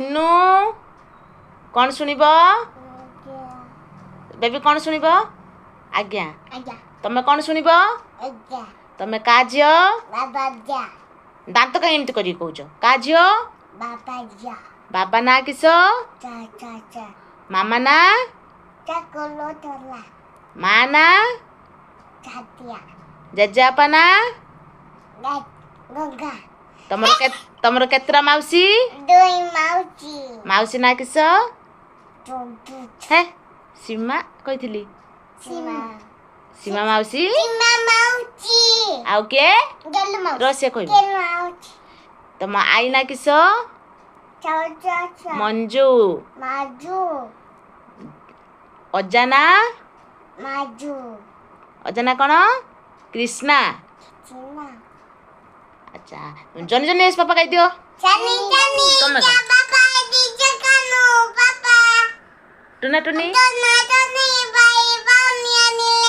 नु कौन सुनिब बेबी कौन सुनिब आज्ञा तमे कौन सुनिब तमे का झियो दांत कहीं एमती करी कहूच का झियो बाबा ना किस मामा ना मा ना जेजेबापा ना तमर केतरा माउसी माउसी ना किस है सीमा कही सीमा माउसी आउ के रोसे कह तम आई ना किस मंजू अजाना अजाना कौन कृष्णा अच्छा जनी जनी एस पापा कह दियो टुना टुनी